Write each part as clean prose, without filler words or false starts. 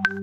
Good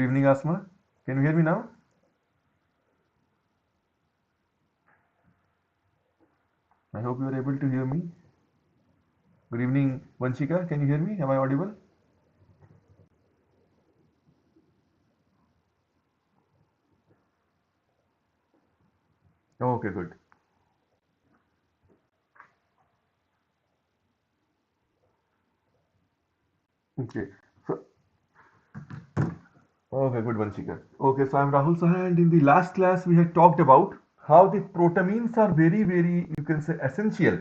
evening, Asma. Can you hear me now? I hope you are able to hear me. Good evening, Vanshika. Can you hear me? Am I audible? Okay, good. Okay. So, okay, good, Vanshika. Okay, so I'm Rahul Saha, and in the last class we had talked about how the protamines are very, very, you can say, essential.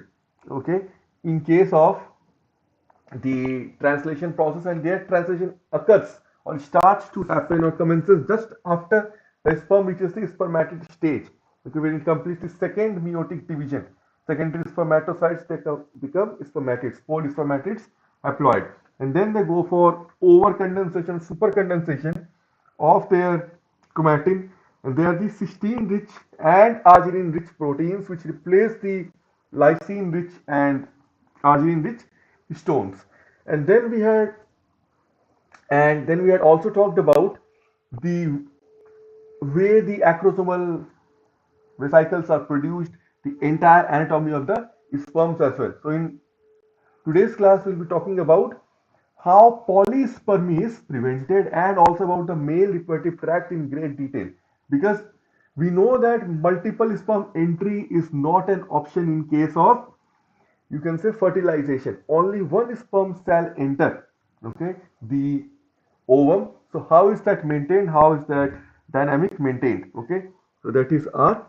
Okay, in case of the translation process, and their translation occurs or starts to happen or commences just after the sperm reaches the spermatid stage. Okay, when it completes the second meiotic division, secondary spermatocytes they become spermatids, polyspermatids haploid, and then they go for overcondensation, supercondensation of their chromatin, and they are the cysteine rich and arginine rich proteins which replace the lysine rich and arginine rich stones. And then we had also talked about the way the acrosomal vesicles are produced, the entire anatomy of the sperms as well. So in today's class we'll be talking about how polyspermy is prevented and also about the male reproductive tract in great detail, because we know that multiple sperm entry is not an option in case of, you can say, fertilization. Only one sperm shall enter, okay, the ovum. So how is that maintained, how is that dynamic maintained? Okay, so that is our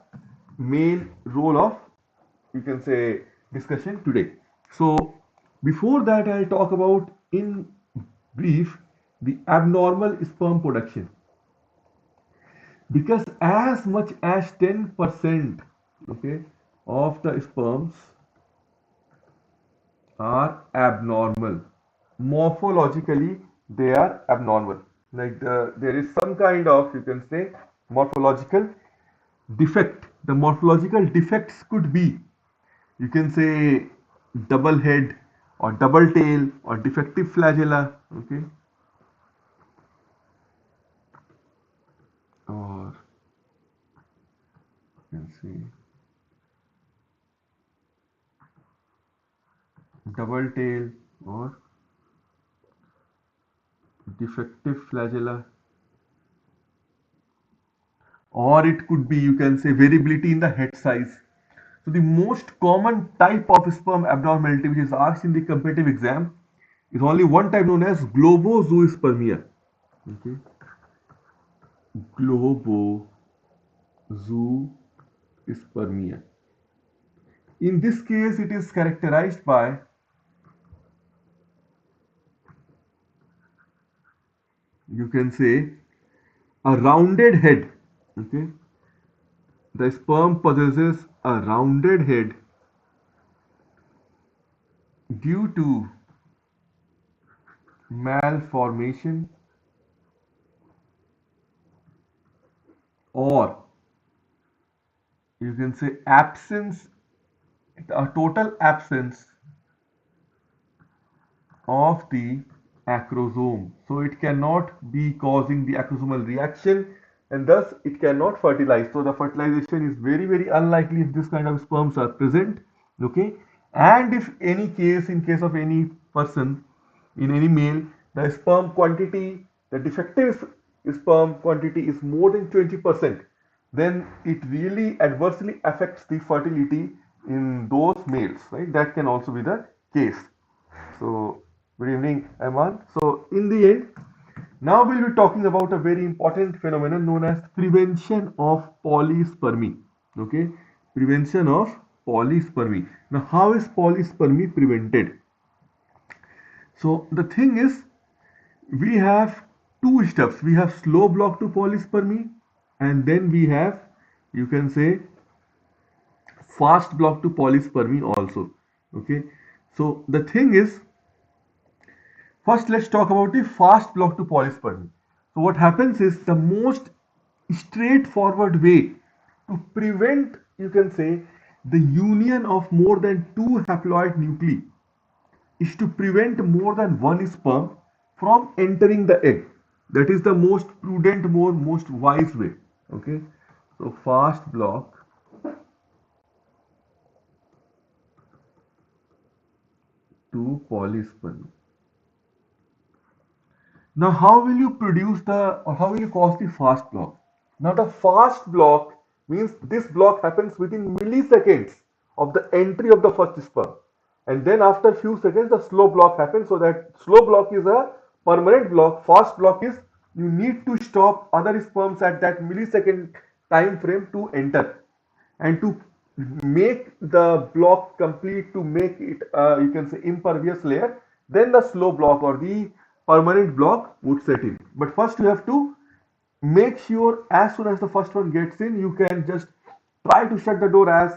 main role of, you can say, discussion today. So before that I'll talk about in brief the abnormal sperm production, because as much as 10%, okay, of the sperms are abnormal. Morphologically, they are abnormal. Like there is some kind of, you can say, morphological defect. The morphological defects could be, you can say, double head or double tail or defective flagella, okay, or you can say double tail or defective flagella, or it could be, you can say, variability in the head size. So the most common type of sperm abnormality which is asked in the competitive exam is only one type, known as globozoospermia. Okay, globozoospermia. In this case, it is characterized by, you can say, a rounded head. Okay, the sperm possesses a rounded head due to malformation or, you can say, absence, a total absence of the acrosome. So it cannot be causing the acrosomal reaction, and thus it cannot fertilize. So the fertilization is very, very unlikely if this kind of sperms are present. Okay, and if any case, in case of any person, in any male, the sperm quantity, the defective sperm quantity is more than 20%, then it really adversely affects the fertility in those males, right? That can also be the case. So, good evening, Aman. So, in the end, now we'll be talking about a very important phenomenon known as prevention of polyspermy. Okay, prevention of polyspermy. Now, how is polyspermy prevented? So, the thing is, we have two steps. We have slow block to polyspermy, and then we have, you can say, fast block to polyspermy also. Okay, so the thing is, first, let's talk about the fast block to polyspermy. So, what happens is the most straightforward way to prevent, you can say, the union of more than two haploid nuclei is to prevent more than one sperm from entering the egg. That is the most prudent, most wise way. Okay, so fast block to polyspermy. Now, how will you produce the, or how will you cause the fast block? Now, the fast block means this block happens within milliseconds of the entry of the first sperm. And then after few seconds, the slow block happens. So that slow block is a permanent block. Fast block is you need to stop other sperms at that millisecond time frame to enter. And to make the block complete, to make it, you can say, impervious layer, then the slow block or the permanent block would set in. But first you have to make sure as soon as the first one gets in, you can just try to shut the door as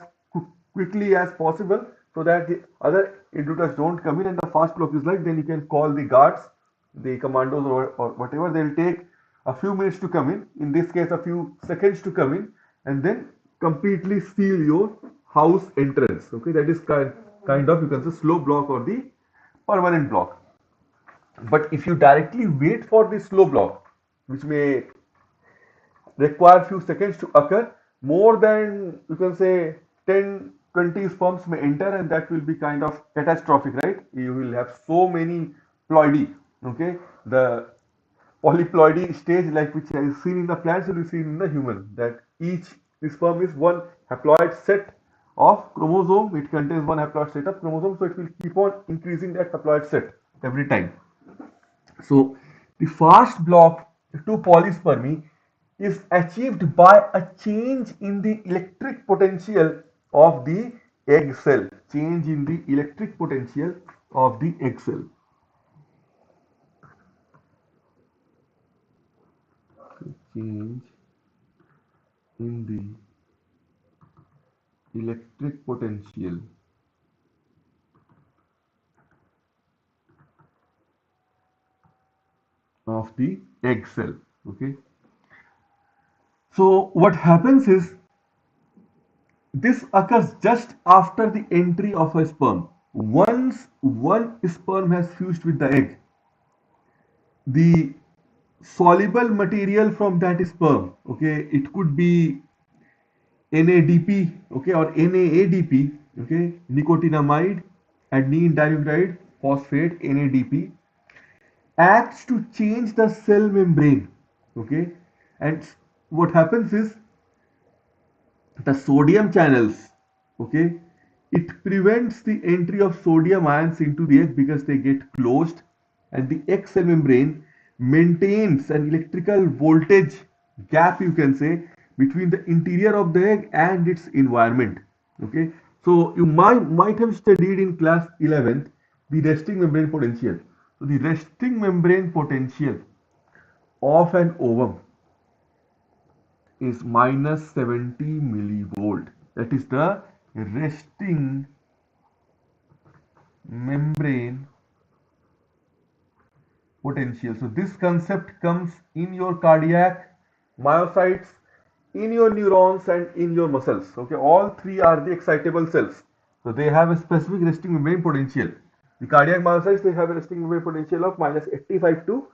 quickly as possible so that the other intruders don't come in, and the fast block is like, then you can call the guards, the commandos, or whatever. They'll take a few minutes to come in this case a few seconds to come in, and then completely seal your house entrance. Okay, that is kind of, you can say, slow block or the permanent block. But if you directly wait for the slow block, which may require few seconds to occur, more than, you can say, 10 20 sperms may enter, and that will be kind of catastrophic, right? You will have so many ploidy. Okay, the polyploidy stage, like which is seen in the plants, will be seen in the human, that each sperm is one haploid set of chromosome. It contains one haploid set of chromosome, so it will keep on increasing that haploid set every time. So the fast block to polyspermy is achieved by a change in the electric potential of the egg cell. Change in the electric potential of the egg cell. Change in the electric potential of the egg cell. Okay. So what happens is, this occurs just after the entry of a sperm. Once one sperm has fused with the egg, the soluble material from that sperm, okay, it could be NADP, okay, or NAADP, okay, nicotinamide adenine dinucleotide phosphate, NADP, acts to change the cell membrane, okay, and what happens is, the sodium channels, okay, it prevents the entry of sodium ions into the egg because they get closed, and the egg cell membrane maintains an electrical voltage gap, you can say, between the interior of the egg and its environment. Okay, so you might have studied in class 11th the resting membrane potential. So the resting membrane potential of an ovum is minus 70 millivolt. That is the resting membrane potential. So this concept comes in your cardiac myocytes, in your neurons, and in your muscles. Okay, all three are the excitable cells. So they have a specific resting membrane potential. The cardiac myocytes, they have a resting membrane potential of minus 85 to,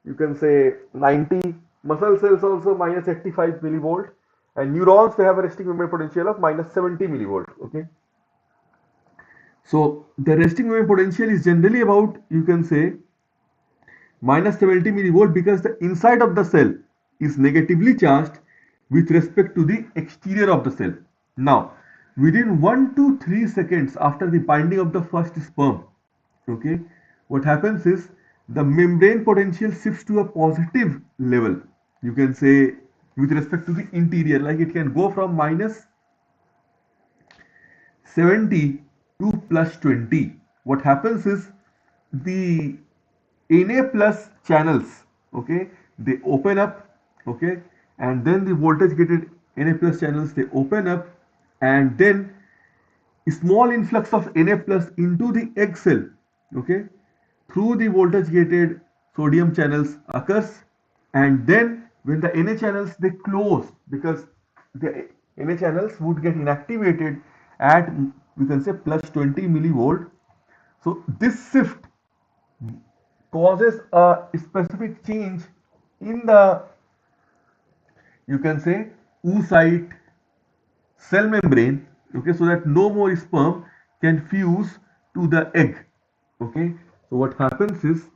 you can say, 90. Muscle cells also minus 85 millivolt, and neurons, they have a resting membrane potential of minus 70 millivolt. Okay, so the resting membrane potential is generally about, you can say, minus 70 millivolt because the inside of the cell is negatively charged with respect to the exterior of the cell. Now, Within 1 to 3 seconds after the binding of the first sperm, okay, what happens is the membrane potential shifts to a positive level. You can say with respect to the interior, like it can go from minus 70 to plus 20. What happens is the Na plus channels, okay, they open up, okay, and then the voltage gated Na plus channels, they open up, and then a small influx of Na plus into the egg cell, okay, through the voltage gated sodium channels occurs, and then when the Na channels they close, because the Na channels would get inactivated at, we can say, plus 20 millivolt. So this shift causes a specific change in the, you can say, oocyte cell membrane, okay, so that no more sperm can fuse to the egg, okay. So what happens is,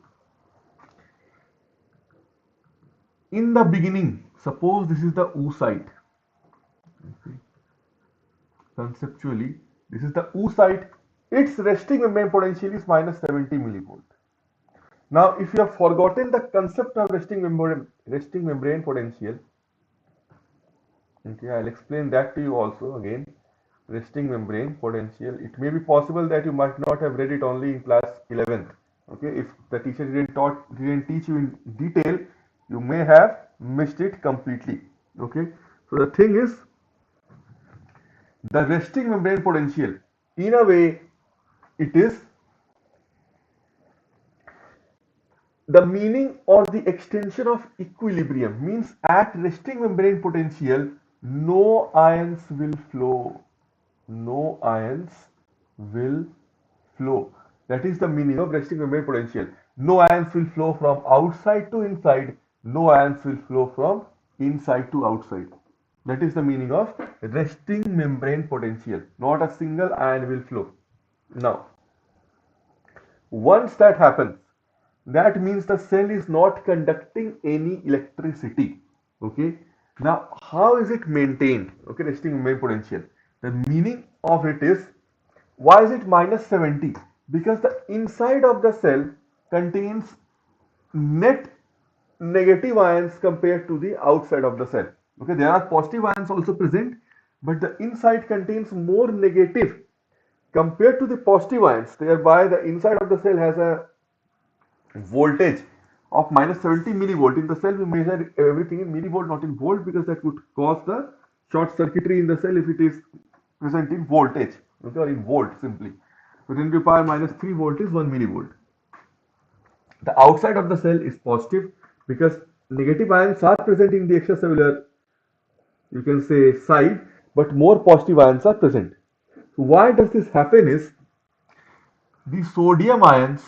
in the beginning, suppose this is the oocyte, okay, conceptually this is the oocyte, its resting membrane potential is minus 70 millivolt. Now if you have forgotten the concept of resting membrane potential, okay, I'll explain that to you also again. Resting membrane potential. It may be possible that you might not have read it only in class 11th. Okay, if the teacher didn't teach you in detail, you may have missed it completely. Okay, so the thing is, the resting membrane potential, in a way, it is the meaning or the extension of equilibrium. Means at resting membrane potential, no ions will flow. No ions will flow. That is the meaning of resting membrane potential. No ions will flow from outside to inside. No ions will flow from inside to outside. That is the meaning of resting membrane potential. Not a single ion will flow. Now, once that happens, that means the cell is not conducting any electricity. Okay. Now, how is it maintained? Okay, resting membrane potential. The meaning of it is, why is it minus 70? Because the inside of the cell contains net negative ions compared to the outside of the cell. Okay, there are positive ions also present, but the inside contains more negative compared to the positive ions. Thereby, the inside of the cell has a voltage of minus 70 millivolt. In the cell, we measure everything in millivolt, not in volt, because that would cause the short circuitry in the cell if it is present in voltage, okay, or in volt simply. So 10 to the power minus 3 volt is 1 millivolt. The outside of the cell is positive because negative ions are present in the extracellular, you can say, side, but more positive ions are present. So why does this happen is, the sodium ions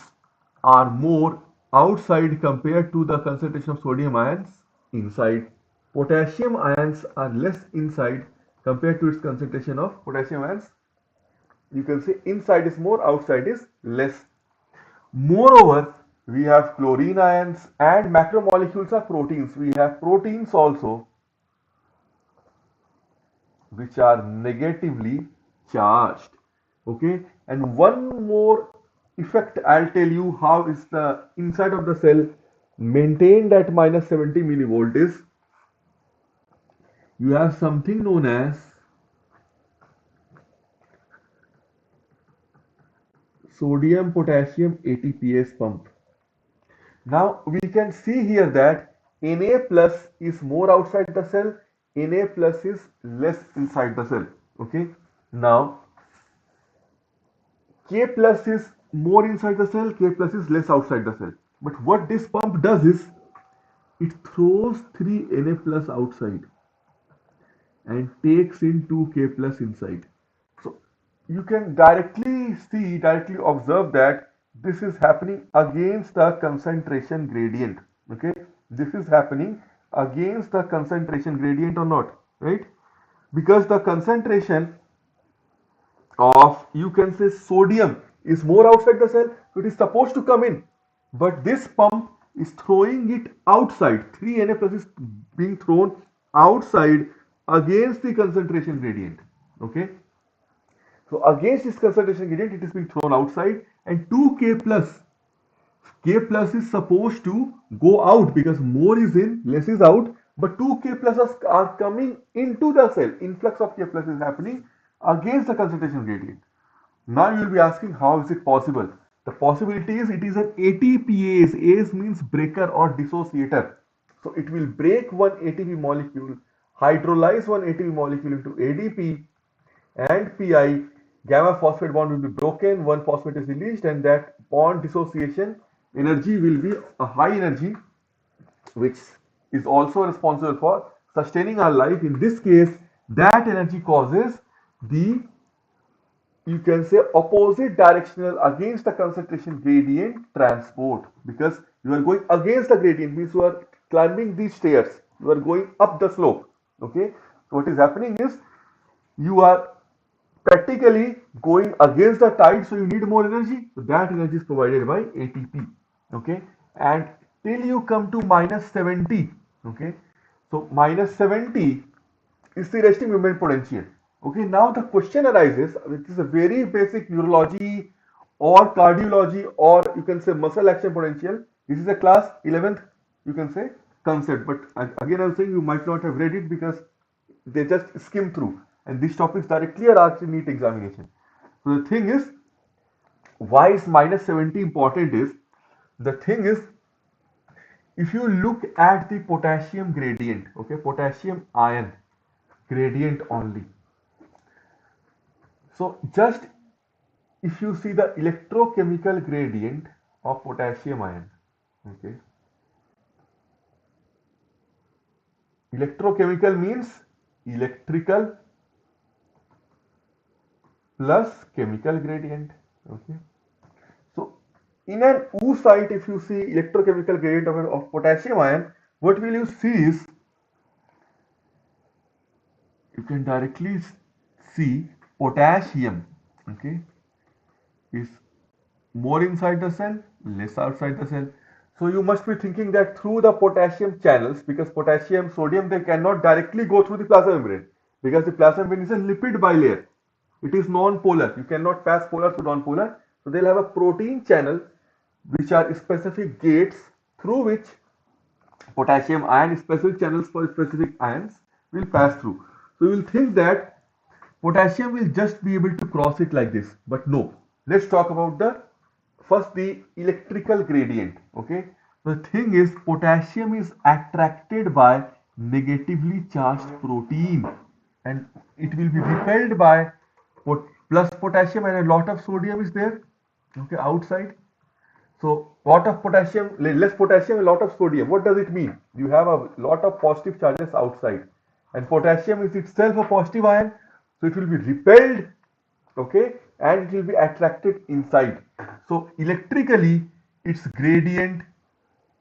are more outside compared to the concentration of sodium ions inside. Potassium ions are less inside compared to its concentration of potassium ions. You can say inside is more, outside is less. Moreover, we have chlorine ions and macromolecules of proteins. We have proteins also which are negatively charged. Okay, and one more effect I'll tell you how is the inside of the cell maintained at minus 70 millivolt is, you have something known as sodium potassium ATPase pump. Now we can see here that Na plus is more outside the cell, Na plus is less inside the cell. Okay, now K plus is more inside the cell, K plus is less outside the cell. But what this pump does is, it throws 3 Na plus outside and takes in 2 K plus inside. So you can directly observe that this is happening against the concentration gradient. Okay, this is happening against the concentration gradient or not, right? Because the concentration of, you can say, sodium is more outside the cell, so it is supposed to come in, but this pump is throwing it outside. 3 Na plus is being thrown outside against the concentration gradient. Okay, So against this concentration gradient, it is being thrown outside, and 2K plus. K plus is supposed to go out because more is in, less is out, but 2K pluses are coming into the cell. Influx of K plus is happening against the concentration gradient. Now you will be asking, how is it possible? The possibility is it is an ATPase. AS means breaker or dissociator. So it will break one ATP molecule, hydrolyze one ATP molecule into ADP and PI. Gamma phosphate bond will be broken, one phosphate is released, and that bond dissociation energy will be a high energy, which is also responsible for sustaining our life. In this case, that energy causes the, you can say, opposite directional against the concentration gradient transport, because you are going against the gradient, means you are climbing these stairs, you are going up the slope. Okay, so what is happening is you are practically going against the tide, so you need more energy. So that energy is provided by ATP. Okay, and till you come to minus 70. Okay, so minus 70 is the resting movement potential. Okay, now the question arises, which is a very basic neurology or cardiology, or you can say muscle action potential. This is a class 11th, you can say, concept, but again I'm saying you might not have read it because they just skim through, and these topics directly are asked in NEET examination. So the thing is, why is minus 70 important is, the thing is, if you look at the potassium gradient, okay, potassium ion gradient only. So just if you see the electrochemical gradient of potassium ion, okay, electrochemical means electrical plus chemical gradient. Okay, so in an O site, if you see electrochemical gradient of potassium ion, what will you see is, you can directly see potassium, okay, is more inside the cell, less outside the cell. So you must be thinking that through the potassium channels, because potassium, sodium, they cannot directly go through the plasma membrane, because the plasma membrane is a lipid bilayer. It is non-polar. You cannot pass polar to non-polar. So they'll have a protein channel, which are specific gates through which potassium ion, specific channels for specific ions, will pass through. So you will think that potassium will just be able to cross it like this, but no. Let's talk about the first, the electrical gradient. Okay, the thing is, potassium is attracted by negatively charged protein, and it will be repelled by plus potassium, and a lot of sodium is there, okay, outside. So lot of potassium, less potassium, a lot of sodium. What does it mean? You have a lot of positive charges outside, and potassium is itself a positive ion, so it will be repelled, okay, and it will be attracted inside. So electrically, its gradient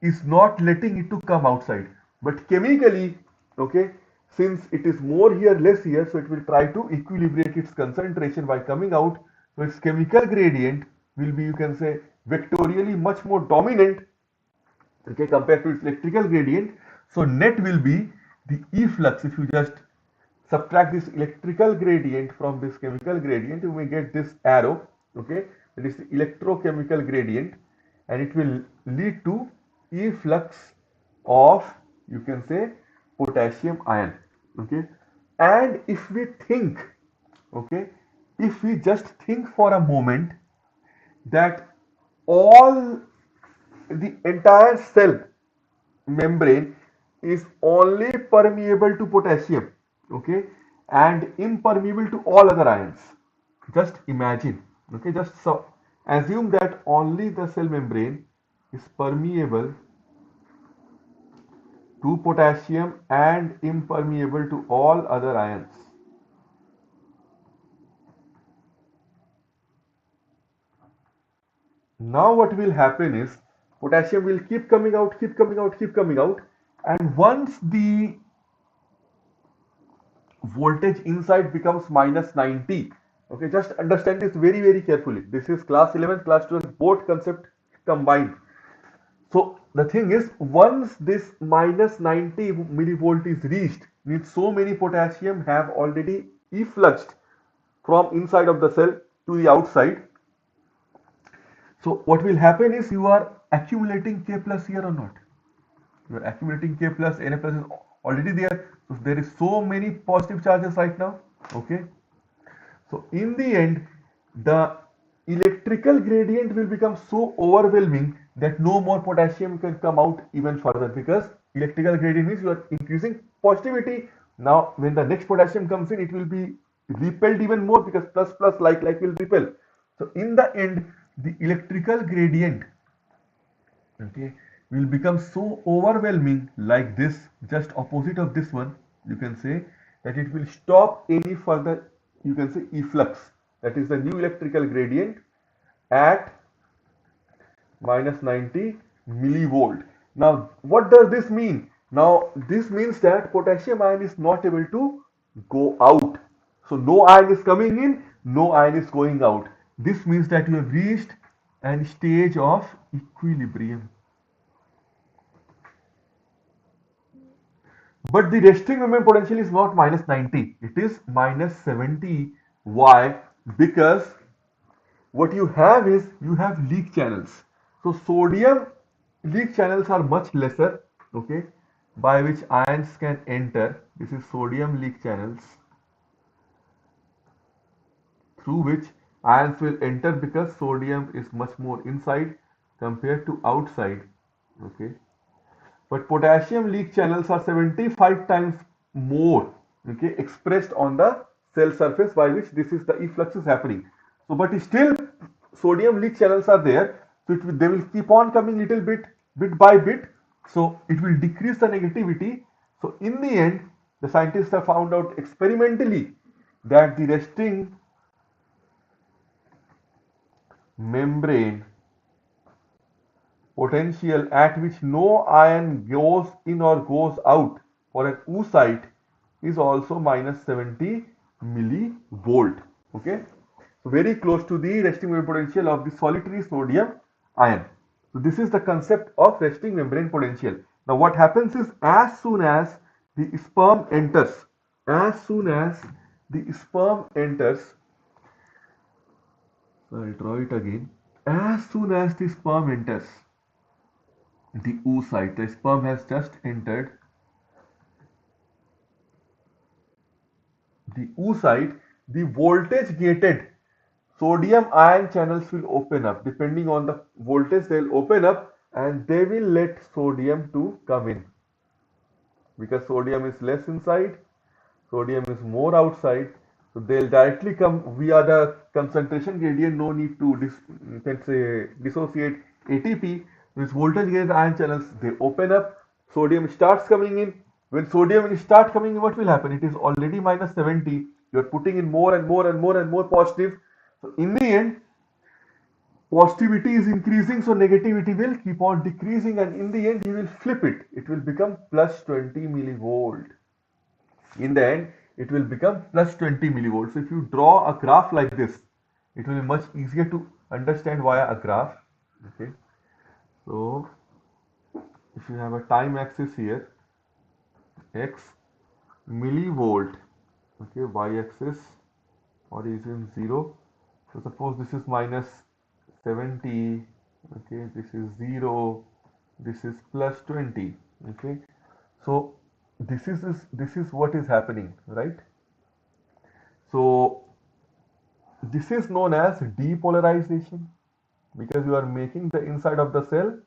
is not letting it to come outside, but chemically, okay, since it is more here, less here, so it will try to equilibrate its concentration by coming out. So its chemical gradient will be, you can say, vectorially much more dominant, okay, compared to its electrical gradient. So net will be the efflux. If you just subtract this electrical gradient from this chemical gradient, you may get this arrow, okay, that is the electrochemical gradient, and it will lead to efflux of, you can say, potassium ion. Okay, and if we think, okay, if we just think for a moment that all, the entire cell membrane is only permeable to potassium, okay, and impermeable to all other ions. Just imagine, okay, just so assume that only the cell membrane is permeable to potassium and impermeable to all other ions. Now what will happen is, potassium will keep coming out, keep coming out, keep coming out, and once the voltage inside becomes minus 90, okay, just understand this very very carefully. This is class 11, class 12, both concept combined. So the thing is, once this minus 90 millivolt is reached, means so many potassium have already effluxed from inside of the cell to the outside. So what will happen is you are accumulating K plus here or not? You are accumulating K plus, Na plus is already there. So there is so many positive charges right now. Okay. So in the end, the electrical gradient will become so overwhelming that no more potassium can come out even further, because electrical gradient means you are increasing positivity. Now when the next potassium comes in, it will be repelled even more, because plus plus like will repel. So in the end, the electrical gradient, okay, will become so overwhelming like this, just opposite of this one. You can say that it will stop any further, you can say, efflux. That is the new electrical gradient at minus 90 millivolt. Now what does this mean? Now this means that potassium ion is not able to go out. So no ion is coming in, no ion is going out. This means that you have reached a stage of equilibrium. But the resting membrane potential is not minus 90, it is minus 70. Why? Because what you have is you have leak channels. So sodium leak channels are much lesser, okay, by which ions can enter. This is sodium leak channels through which ions will enter, because sodium is much more inside compared to outside, okay. But potassium leak channels are 75 times more, okay, expressed on the cell surface, by which this is the efflux is happening. So but still sodium leak channels are there, so they will keep on coming little bit by bit, so it will decrease the negativity. So in the end, the scientists have found out experimentally that the resting membrane potential at which no ion goes in or goes out for an oocyte is also minus 70 millivolt. Okay, so very close to the resting membrane potential of the solitary sodium ion. So this is the concept of resting membrane potential. Now what happens is, as soon as the sperm enters, as soon as the sperm enters, so I'll draw it again. As soon as the sperm enters the oocyte, the sperm has just entered the oocyte, the voltage gated sodium ion channels will open up. Depending on the voltage, they'll open up and they will let sodium to come in, because sodium is less inside, sodium is more outside. So they'll directly come via the concentration gradient. No need to let's say dissociate ATP. With voltage gated ion channels, they open up, sodium starts coming in. When sodium will start coming in, what will happen? It is already minus 70. You're putting in more and more and more and more positive. So in the end, positivity is increasing, so negativity will keep on decreasing, and in the end you will flip it. It will become plus 20 millivolt. In the end, it will become plus 20 millivolts. So if you draw a graph like this, it will be much easier to understand via a graph. Okay, so if you have a time axis here, x millivolt, okay, y-axis origin 0. So suppose this is minus 70, okay, this is 0, this is plus 20, okay. So this is what is happening, right? So this is known as depolarization, because you are making the inside of the cell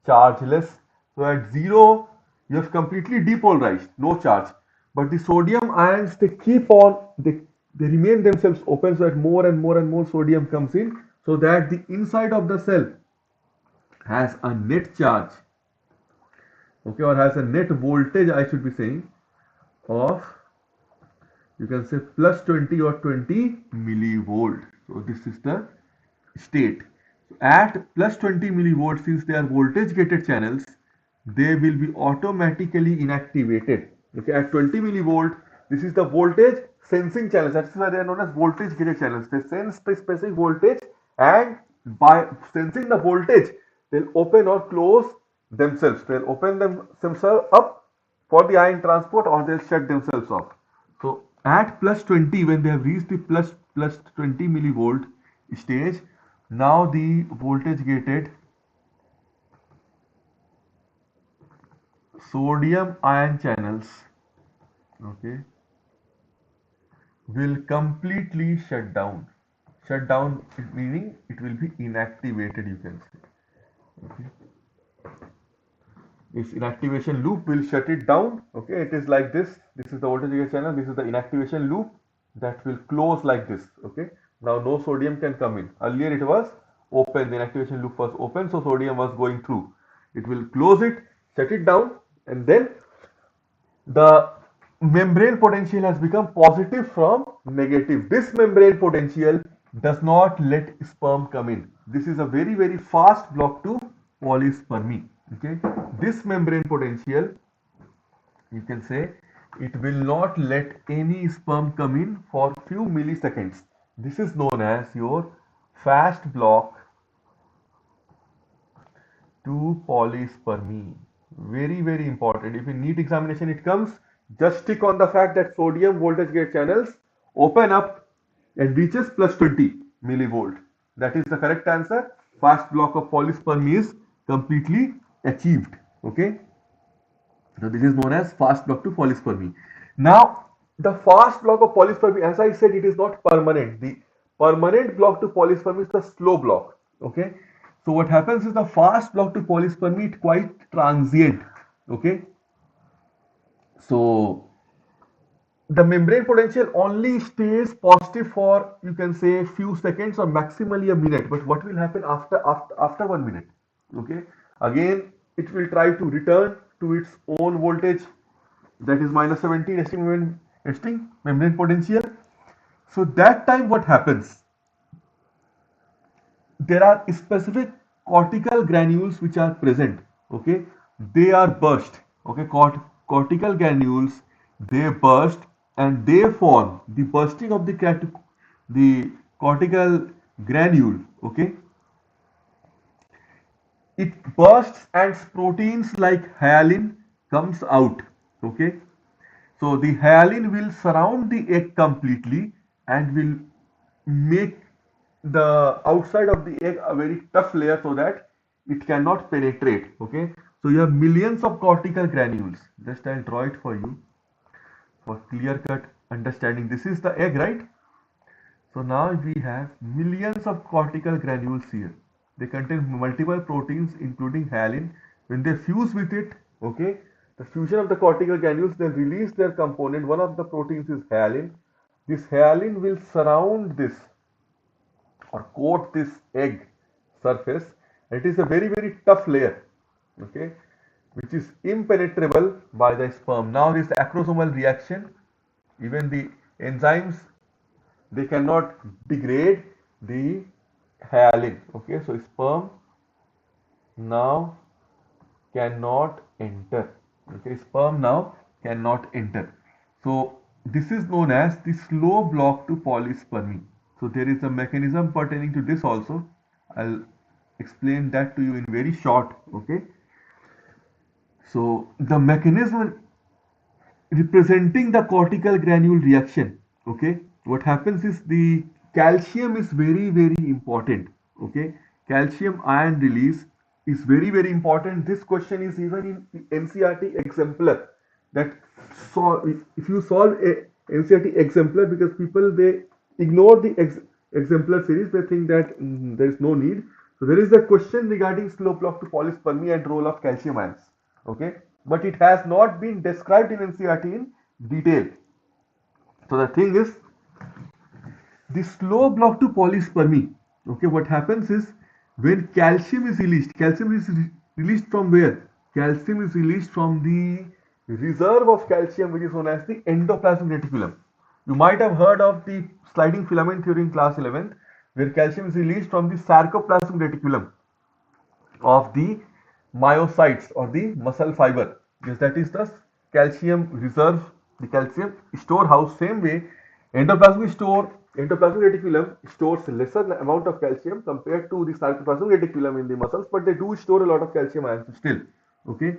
chargeless. So at 0, you have completely depolarized, no charge. But the sodium ions, they keep on, they remain themselves open, so that more and more and more sodium comes in, so that the inside of the cell has a net charge, okay, or has a net voltage, I should be saying, of, you can say, plus 20 or 20 millivolt. So this is the state. At plus 20 millivolts, since they are voltage gated channels, they will be automatically inactivated. Okay, at 20 millivolt, this is the voltage sensing channels. That's why they are known as voltage gated channels. They sense the specific voltage, and by sensing the voltage, they'll open or close themselves. They'll open themselves up for the ion transport, or they'll shut themselves off. So at plus 20, when they have reached the plus 20 millivolt stage. Now the voltage gated sodium ion channels, okay, will completely shut down. Shut down meaning it will be inactivated, you can say. Okay. Its inactivation loop will shut it down. Okay, it is like this. This is the voltage gated channel. This is the inactivation loop that will close like this. Okay. Now no sodium can come in. Earlier it was open. The inactivation loop was open, so sodium was going through. It will close it, shut it down, and then the membrane potential has become positive from negative. This membrane potential does not let sperm come in. This is a very, very fast block to polyspermy. Okay, this membrane potential, you can say, it will not let any sperm come in for few milliseconds. This is known as your fast block to polyspermy. Very, very important. If in NEET examination it comes, just stick on the fact that sodium voltage gate channels open up and reaches plus 20 millivolt. That is the correct answer. Fast block of polyspermy is completely achieved. Okay. So this is known as fast block to polyspermy. Now, the fast block of polyspermy, as I said, it is not permanent. The permanent block to polyspermy is the slow block. Okay. So what happens is the fast block to polyspermy is quite transient. Okay. So the membrane potential only stays positive for, you can say, few seconds or maximally a minute. But what will happen after 1 minute? Okay. Again, it will try to return to its own voltage, that is minus 17 resting membrane potential. So that time what happens? There are specific cortical granules which are present. Okay, they are burst. Okay, cortical granules, they burst and they form the bursting of the cortical granule. Okay, it bursts and proteins like hyalin comes out. Okay, so the hyalin will surround the egg completely and will make the outside of the egg a very tough layer so that it cannot penetrate. Okay, so you have millions of cortical granules. Just I'll draw it for you for clear cut understanding. This is the egg, right? So now we have millions of cortical granules here. They contain multiple proteins including hyalin. When they fuse with it, okay, the fusion of the cortical granules, they release their component. One of the proteins is hyalin. This hyalin will surround this or coat this egg surface. It is a very, very tough layer, okay, which is impenetrable by the sperm. Now this acrosomal reaction, even the enzymes, they cannot degrade the hyalin. Okay, so sperm now cannot enter. Okay, sperm now cannot enter. So this is known as the slow block to polyspermy. So there is a mechanism pertaining to this also. I'll explain that to you in very short. Okay, so the mechanism representing the cortical granule reaction. Okay, what happens is the calcium is very, very important. Okay, calcium ion release is very, very important. This question is even in the NCRT exemplar, that so if you solve a NCRT exemplar, because people they ignore the exemplar series, they think that there is no need. So there is a question regarding slow block to polyspermy and role of calcium ions. Okay, but it has not been described in NCRT in detail. So the thing is, the slow block to polyspermy. Okay, what happens is when calcium is released, released from where? Calcium is released from the reserve of calcium, which is known as the endoplasmic reticulum. You might have heard of the sliding filament theory in class 11th, where calcium is released from the sarcoplasmic reticulum of the myocytes or the muscle fiber. Yes, that is the calcium reserve, the calcium storehouse. Same way, endoplasmic reticulum stores lesser amount of calcium compared to the sarcoplasmic reticulum in the muscles, but they do store a lot of calcium ions still. Okay,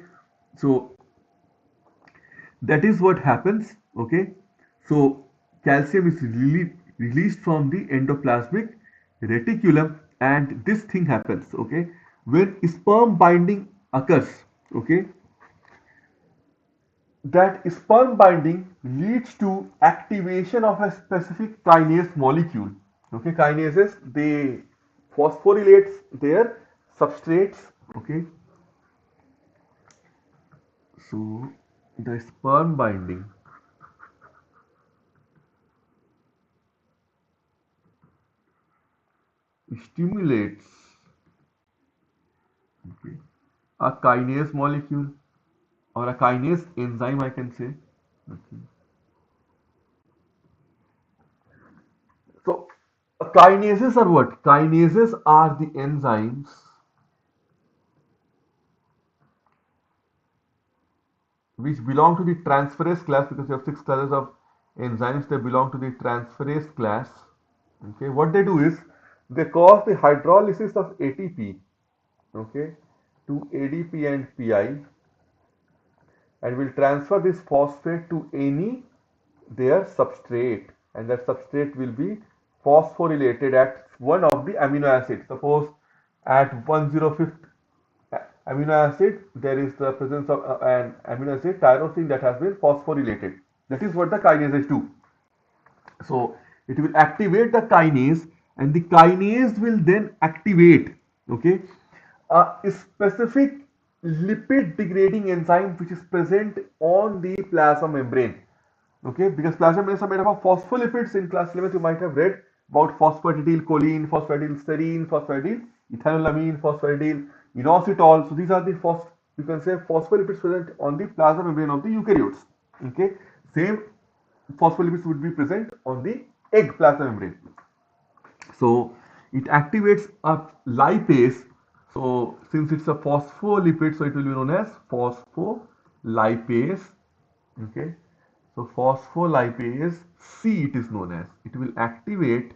so that is what happens. Okay, so calcium is released from the endoplasmic reticulum, and this thing happens, okay, when sperm binding occurs, okay, that sperm binding leads to activation of a specific kinase molecule. Okay, kinases, they phosphorylate their substrates. Okay, so the sperm binding stimulates, okay, a kinase molecule or a kinase enzyme, I can say. Okay. So kinases are what? Kinases are the enzymes which belong to the transferase class, because you have six classes of enzymes, they belong to the transferase class. Okay, what they do is they cause the hydrolysis of ATP, okay, to ADP and PI, and will transfer this phosphate to any their substrate, and that substrate will be phosphorylated at one of the amino acids. Suppose at 105th amino acid there is the presence of an amino acid tyrosine that has been phosphorylated. That is what the kinases do. So it will activate the kinase, and the kinase will then activate, okay, a specific lipid degrading enzyme which is present on the plasma membrane. Okay, because plasma membranes are made up of phospholipids. In class 11 you might have read about phosphatidylcholine, phosphatidylserine, phosphatidylethanolamine, phosphatidylinositol. So these are the you can say phospholipids present on the plasma membrane of the eukaryotes. Okay, same phospholipids would be present on the egg plasma membrane. So it activates a lipase. So since it's a phospholipid, so it will be known as phospholipase. Okay. So phospholipase C it is known as. It will activate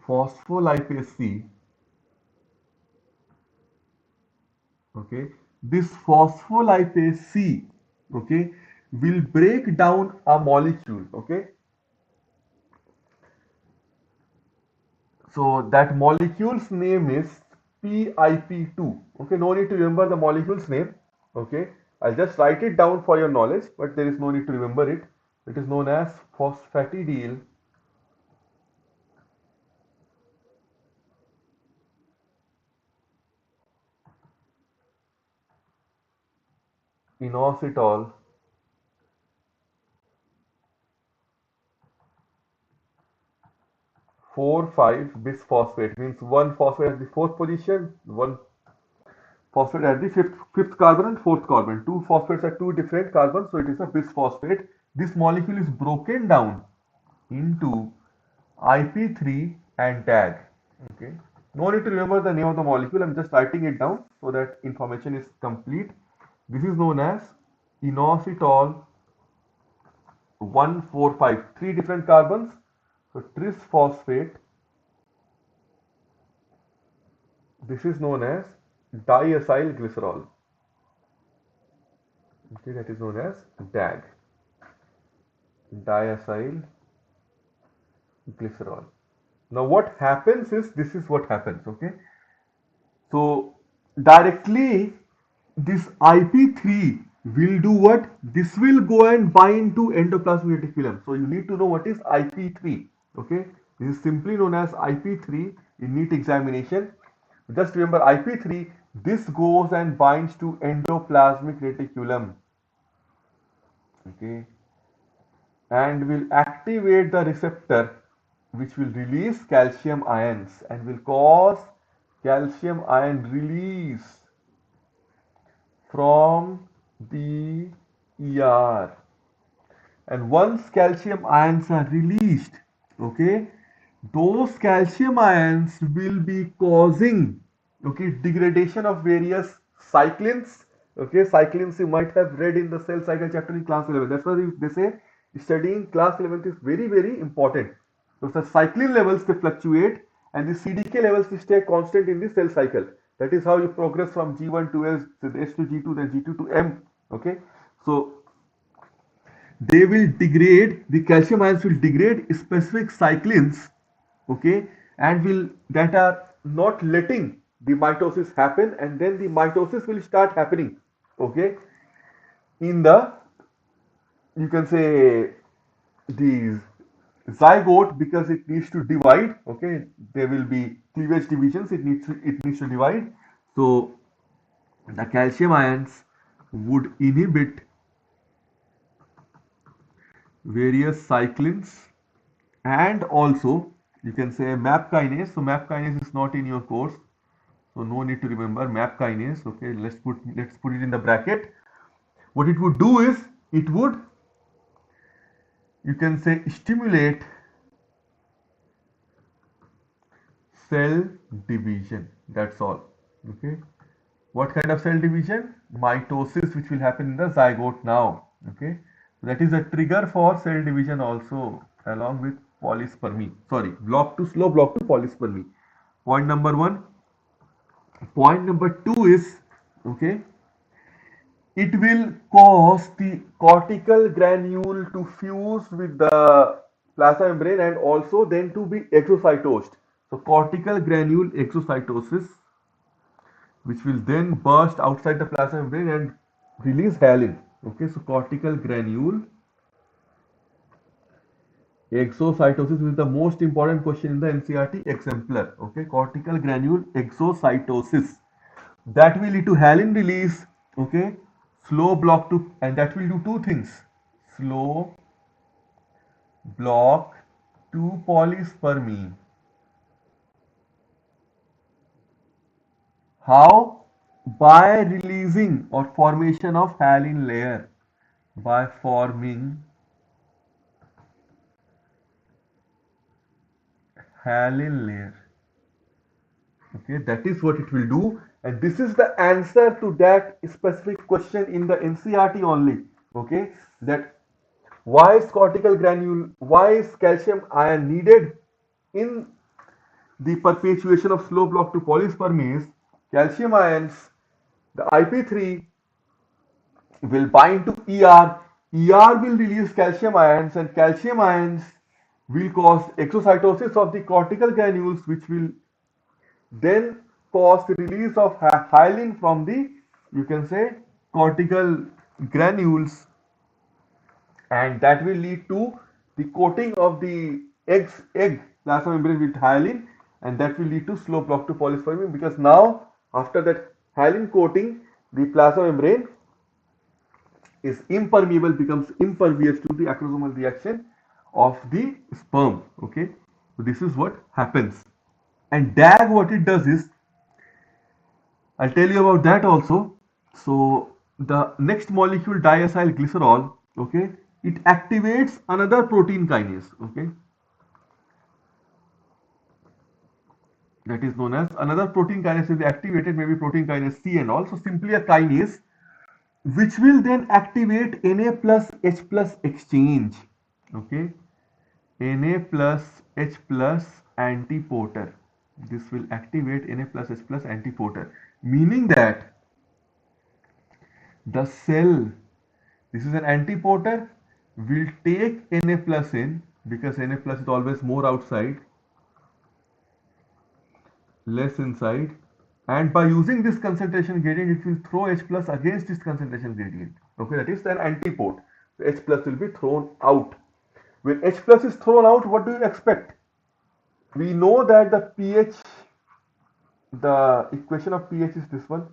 phospholipase C. Okay. This phospholipase C, okay, will break down a molecule. Okay. So that molecule's name is PIP2. Okay, no need to remember the molecule's name. Okay, I'll just write it down for your knowledge, but there is no need to remember it. It is known as phosphatidyl inositol 4,5 bisphosphate. Means one phosphate at the fourth position, one phosphate at the fifth carbon and fourth carbon. Two phosphates at two different carbons, so it is a bisphosphate. This molecule is broken down into IP3 and tag. Okay. No need to remember the name of the molecule. I'm just writing it down so that information is complete. This is known as inositol 145. Three different carbons. So trisphosphate. This is known as diacyl glycerol. Okay, that is known as DAG. Diacyl glycerol. Now what happens is, this is what happens. Okay, so directly this IP3 will do what? This will go and bind to endoplasmic reticulum. So you need to know what is IP3. Okay, this is simply known as IP3 in NEET examination. Just remember IP3, this goes and binds to endoplasmic reticulum. Okay, and will activate the receptor which will release calcium ions and will cause calcium ion release from the ER. And once calcium ions are released, okay, those calcium ions will be causing, okay, degradation of various cyclins. Okay, cyclins you might have read in the cell cycle chapter in class 11. That's why they say studying class 11 is very, very important. So the cyclin levels they fluctuate and the CDK levels stay constant in the cell cycle. That is how you progress from G1 to S to G2, then G2 to M. Okay, so they will degrade, the calcium ions will degrade specific cyclins, okay, and will that are not letting the mitosis happen, and then the mitosis will start happening, okay, in the, you can say, the zygote, because it needs to divide, okay, there will be cleavage divisions, it needs to divide. So the calcium ions would inhibit various cyclins, and also you can say map kinase. So map kinase is not in your course, so no need to remember map kinase, okay, let's put it in the bracket. What it would do is, it would, you can say, stimulate cell division, that's all, okay. What kind of cell division? Mitosis, which will happen in the zygote now, okay. That is a trigger for cell division also, along with polyspermy, sorry, block to slow block to polyspermy. Point number one. Point number two is, okay, it will cause the cortical granule to fuse with the plasma membrane and also then to be exocytosed. So cortical granule exocytosis, which will then burst outside the plasma membrane and release hyaline. Okay, so cortical granule exocytosis is the most important question in the NCERT exemplar. Okay, cortical granule exocytosis, that will lead to hyaline release. Okay, slow block to, and that will do two things: slow block to polyspermy. How? By releasing or formation of hyaline layer, by forming hyaline layer. Okay, that is what it will do, and this is the answer to that specific question in the NCERT only. Okay, that why is cortical granule, why is calcium ion needed in the perpetuation of slow block to polyspermy? Is calcium ions, the IP3 will bind to ER, ER will release calcium ions, and calcium ions will cause exocytosis of the cortical granules, which will then cause the release of hyaline from the, you can say, cortical granules, and that will lead to the coating of the egg plasma membrane with hyaline, and that will lead to slow block to polyspermy, because now after that hyaline coating, the plasma membrane is impermeable, becomes impervious to the acrosomal reaction of the sperm. Okay, so this is what happens. And DAG, what it does is, I'll tell you about that also. So the next molecule, diacyl glycerol, okay, it activates another protein kinase, okay, that is known as, another protein kinase is activated, maybe protein kinase C and all. So simply a kinase which will then activate Na plus H plus exchange, okay, Na plus H plus antiporter. This will activate Na plus H plus antiporter, meaning that the cell, this is an antiporter, will take Na plus in, because Na plus is always more outside, less inside, and by using this concentration gradient, it will throw H plus against this concentration gradient. Okay, that is an antiport. So H plus will be thrown out. When H plus is thrown out, what do you expect? We know that the pH, the equation of pH is this one.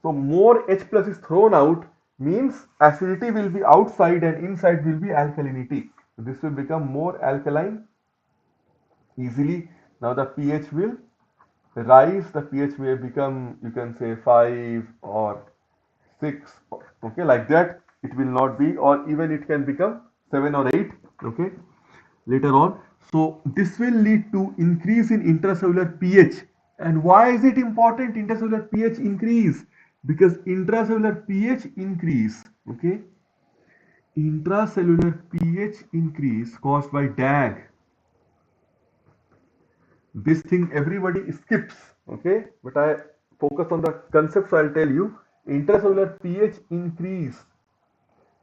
So more H plus is thrown out means acidity will be outside and inside will be alkalinity. So this will become more alkaline easily. Now the pH will rise, the pH will become, you can say, 5 or 6, okay, like that. It will not be, or even it can become 7 or 8, okay, later on. So this will lead to increase in intracellular pH. And why is it important, intracellular pH increase? Because intracellular pH increase, okay, intracellular pH increase caused by DAG. This thing everybody skips, okay, but I focus on the concept, so I'll tell you. Intracellular pH increase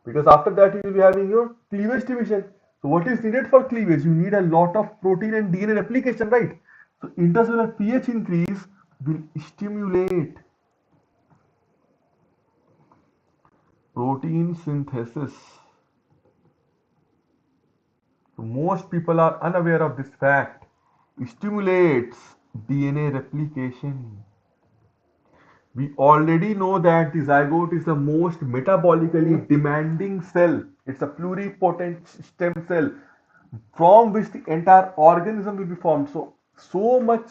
because after that you will be having your cleavage division. So what is needed for cleavage? You need a lot of protein and DNA replication, right? So intracellular pH increase will stimulate protein synthesis. So most people are unaware of this fact. It stimulates DNA replication. We already know that the zygote is the most metabolically demanding cell. It's a pluripotent stem cell from which the entire organism will be formed. So much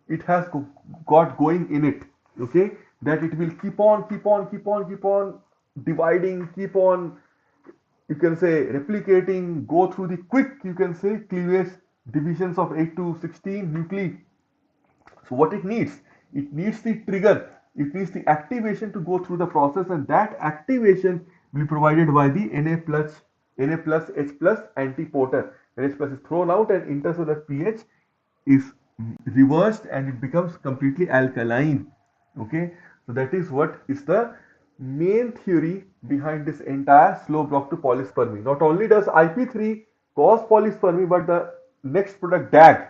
it has got going in it, okay, that it will keep on dividing, keep on, you can say, replicating, go through the quick, you can say, cleavage divisions of 8 to 16 nuclei. So what it needs the trigger, it needs the activation to go through the process, and that activation will be provided by the Na plus H plus antiporter. H plus is thrown out and intercellular pH is reversed and it becomes completely alkaline. Okay, so that is what is the main theory behind this entire slow block to polyspermy. Not only does IP3 cause polyspermy, but the next product DAG,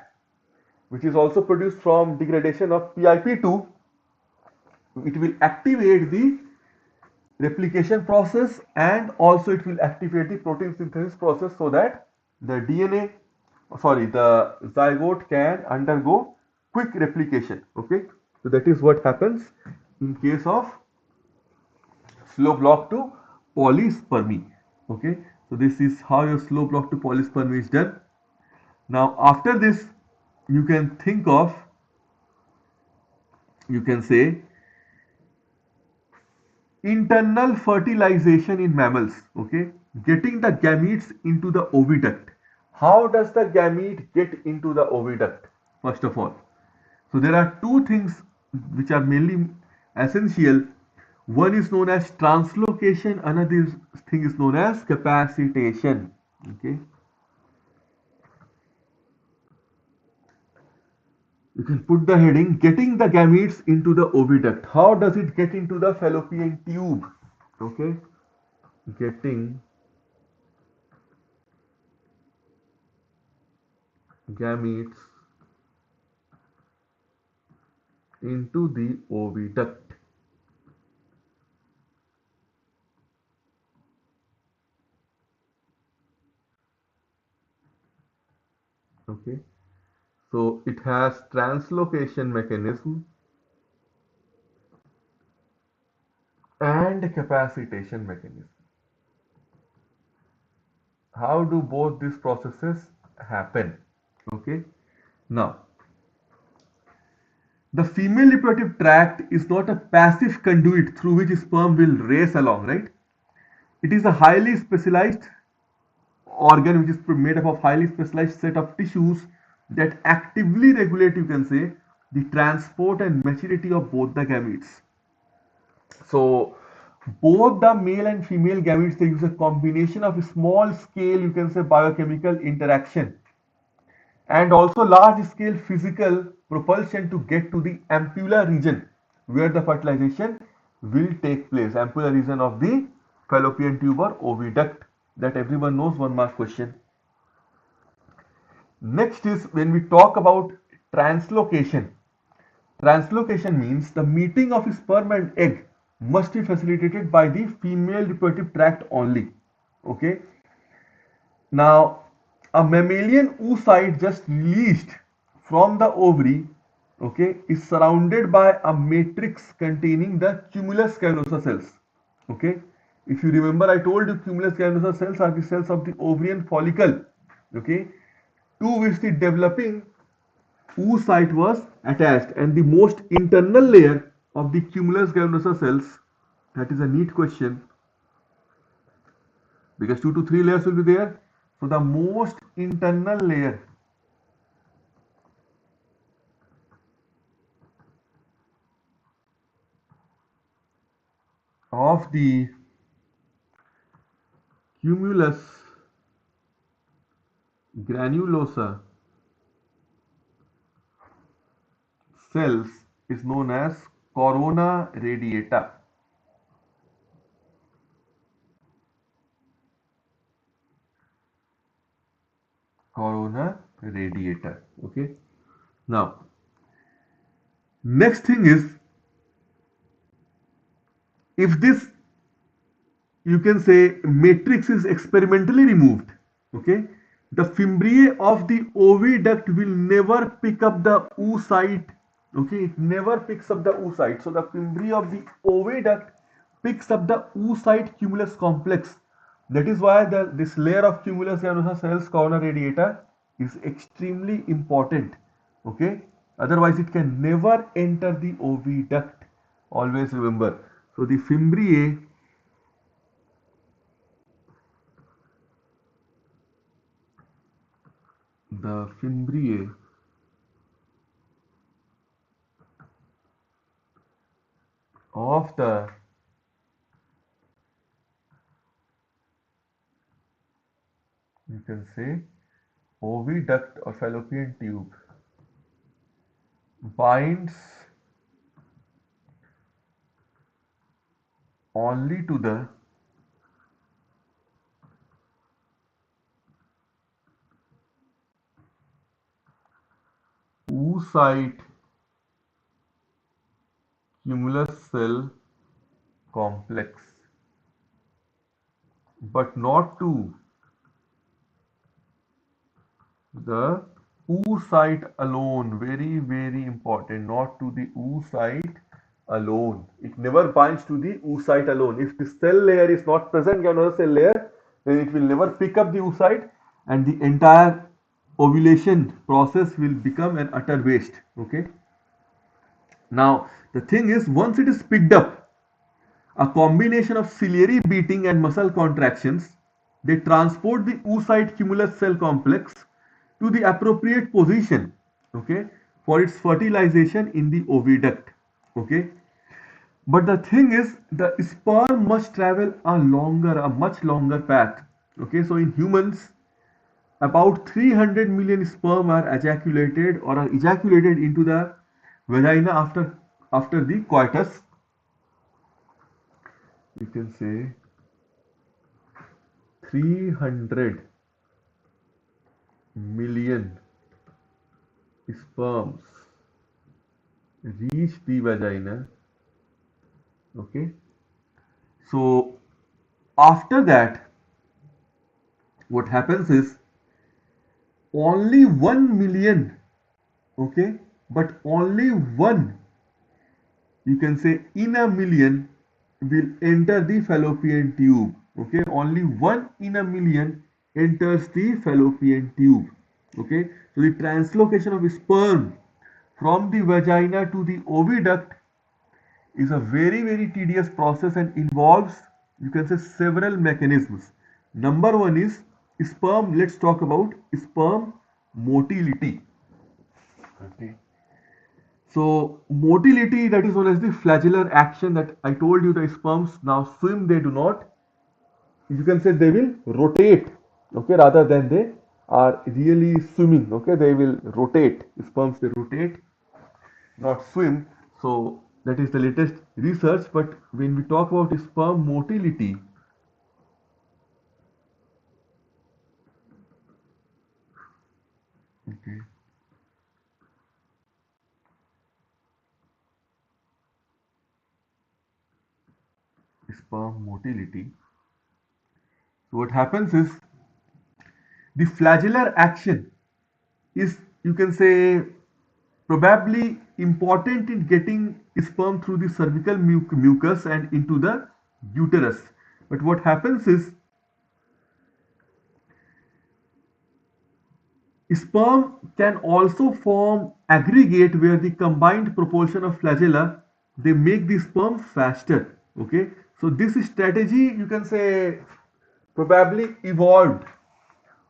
which is also produced from degradation of PIP2, it will activate the replication process and also it will activate the protein synthesis process so that the the zygote can undergo quick replication. Okay, so that is what happens in case of slow block to polyspermy. Okay, so this is how your slow block to polyspermy is done. Now after this, you can think of, you can say, internal fertilization in mammals. Okay, getting the gametes into the oviduct. How does the gamete get into the oviduct? First of all, so there are two things which are mainly essential. One is known as translocation, another thing is known as capacitation. Okay, you can put the heading getting the gametes into the oviduct. How does it get into the fallopian tube? Okay, getting gametes into the oviduct. Okay, so it has translocation mechanism and capacitation mechanism. How do both these processes happen? Okay, now the female reproductive tract is not a passive conduit through which sperm will race along, right? It is a highly specialized organ which is made up of highly specialized set of tissues that actively regulate, you can say, the transport and maturity of both the gametes. So both the male and female gametes, they use a combination of small scale, you can say, biochemical interaction and also large scale physical propulsion to get to the ampulla region where the fertilization will take place. Ampulla region of the fallopian tube or oviduct, that everyone knows, 1 mark question. Next is when we talk about translocation. Translocation means the meeting of sperm and egg must be facilitated by the female reproductive tract only. Okay. Now, a mammalian oocyte just released from the ovary, okay, is surrounded by a matrix containing the cumulus cavernosa cells. Okay. If you remember, I told you cumulus cavernosa cells are the cells of the ovarian follicle. Okay. To which the developing oocyte was attached, and the most internal layer of the cumulus cavernosa cells, that is a neat question because 2 to 3 layers will be there. So the most internal layer of the cumulus granulosa cells is known as corona radiata. corona radiator. Okay. Now, next thing is, if this, you can say, matrix is experimentally removed, okay, the fimbriae of the oviduct will never pick up the oocyte. Okay, it never picks up the oocyte. So the fimbriae of the oviduct picks up the oocyte cumulus complex. That is why this layer of cumulus ganosa cells corona radiata is extremely important. Okay, otherwise it can never enter the oviduct. Always remember. So the fimbriae of the, you can say, oviduct or fallopian tube binds only to the oocyte cumulus cell complex, but not to the oocyte alone. Very, very important. Not to the oocyte alone. It never binds to the oocyte alone. If the cell layer is not present in another cell layer, then it will never pick up the oocyte, and the entire ovulation process will become an utter waste. Okay. Now the thing is, once it is picked up, a combination of ciliary beating and muscle contractions, they transport the oocyte cumulus cell complex to the appropriate position, okay, for its fertilization in the oviduct. Okay. But the thing is, the sperm must travel a much longer path. Okay. So in humans, about 300 million sperm are ejaculated or are ejaculated into the vagina after the coitus. You can say 300 million sperms reach the vagina. Okay. So after that, what happens is only 1 million, okay, but only one, you can say, in a million will enter the fallopian tube. Okay, only one in a million enters the fallopian tube. Okay, so the translocation of sperm from the vagina to the oviduct is a very, very tedious process and involves, you can say, several mechanisms. Number one is sperm. Let's talk about sperm motility. Okay. So motility, that is known as the flagellar action, that I told you the sperms now swim, they do not. You can say they will rotate, okay, rather than they are really swimming. Okay, they will rotate. Sperms, they rotate, not swim. So that is the latest research. But when we talk about sperm motility, okay, sperm motility. So what happens is the flagellar action is, you can say, probably important in getting sperm through the cervical mucus and into the uterus. But what happens is sperm can also form aggregate where the combined proportion of flagella, they make the sperm faster. Okay, so this strategy, you can say, probably evolved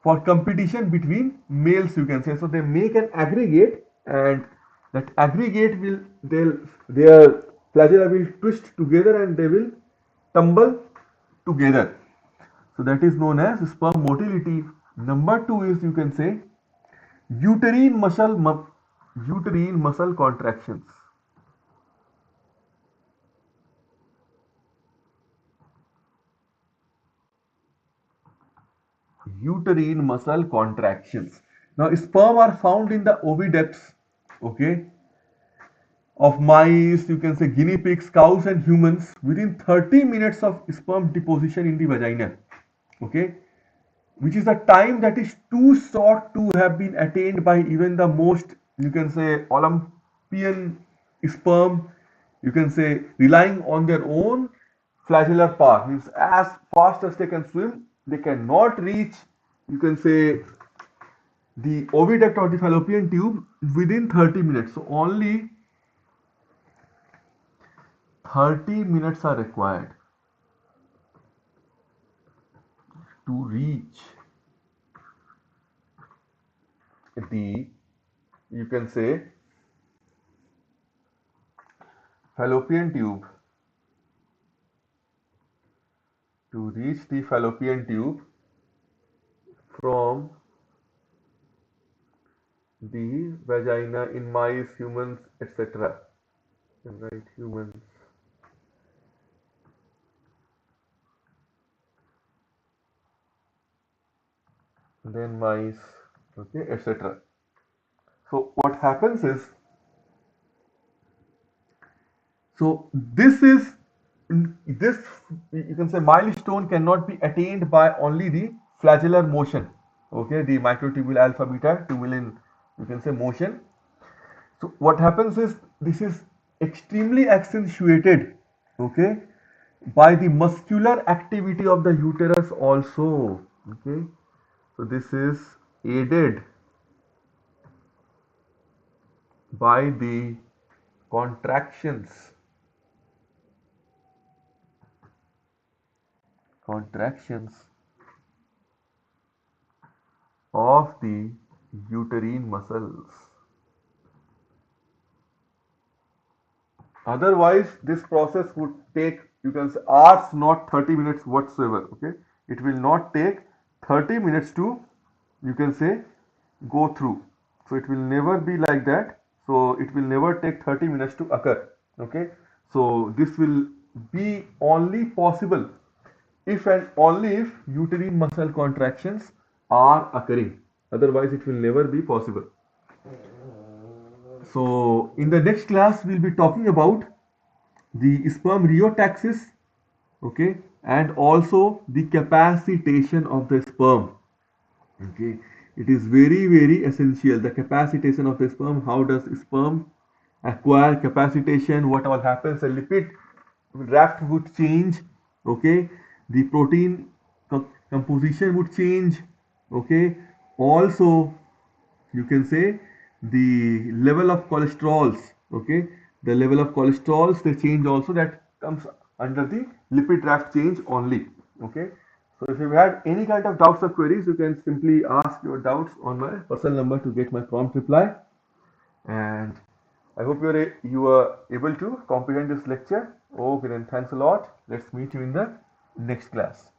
for competition between males, you can say. So they make an aggregate, and that aggregate will, their flagella will twist together and they will tumble together. So that is known as sperm motility. Number two is, you can say, uterine muscle uterine muscle contractions. uterine muscle contractions. Now, sperm are found in the oviducts, okay, of mice, you can say guinea pigs, cows, and humans within 30 minutes of sperm deposition in the vagina, okay, which is a time that is too short to have been attained by even the most, you can say, Olympian sperm, you can say, relying on their own flagellar power, means as fast as they can swim, they cannot reach, you can say, the oviduct or the fallopian tube within 30 minutes. So only 30 minutes are required to reach the, you can say, fallopian tube, to reach the fallopian tube from the vagina in mice, humans, etc. Right, humans, then mice, okay, etc. So what happens is, so this, you can say, milestone cannot be attained by only the flagellar motion, okay, the microtubule alpha beta tubulin, you can say, motion. So what happens is this is extremely accentuated, okay, by the muscular activity of the uterus also, okay. So this is aided by the contractions contractions of the uterine muscles. Otherwise, this process would take, you can say, hours, not 30 minutes whatsoever. Okay, it will not take 30 minutes to, you can say, go through. So it will never be like that. So it will never take 30 minutes to occur. Okay, so this will be only possible if and only if uterine muscle contractions are occurring. Otherwise, it will never be possible. So in the next class, we'll be talking about the sperm rheotaxis, okay, and also the capacitation of the sperm, okay. It is very, very essential, the capacitation of the sperm. How does sperm acquire capacitation? What all happens? The lipid raft would change, okay, the protein composition would change, okay, also, you can say, the level of cholesterols, okay, the level of cholesterols, they change also, that comes under the lipid raft change only, okay. So if you had any kind of doubts or queries, you can simply ask your doubts on my personal number to get my prompt reply. And I hope you are able to comprehend this lecture. Okay, then thanks a lot. Let's meet you in the next class.